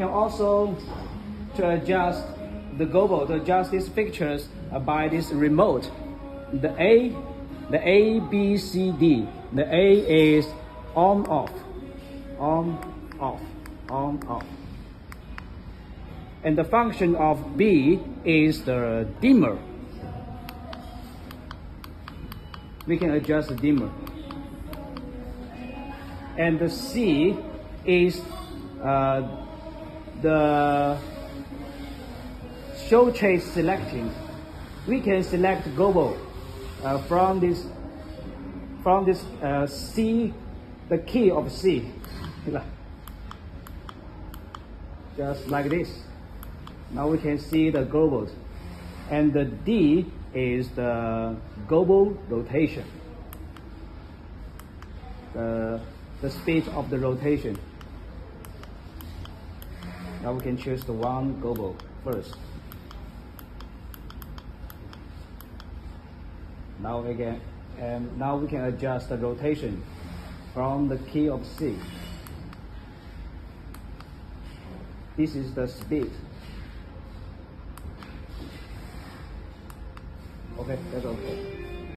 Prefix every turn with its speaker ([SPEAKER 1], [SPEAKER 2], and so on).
[SPEAKER 1] can also to adjust the gobble, to adjust these pictures by this remote. The A, B, C, D. The A is on, off, on, off, on, off. And the function of B is the dimmer. We can adjust the dimmer. And the C is the show trace selecting. We can select gobble from this C, the key of C, just like this. Now we can see the gobbles, and the D is the gobble rotation, the speed of the rotation. Now we can choose the one gobble first. Now again, and now we can adjust the rotation from the key of C. This is the speed. Okay, that's okay.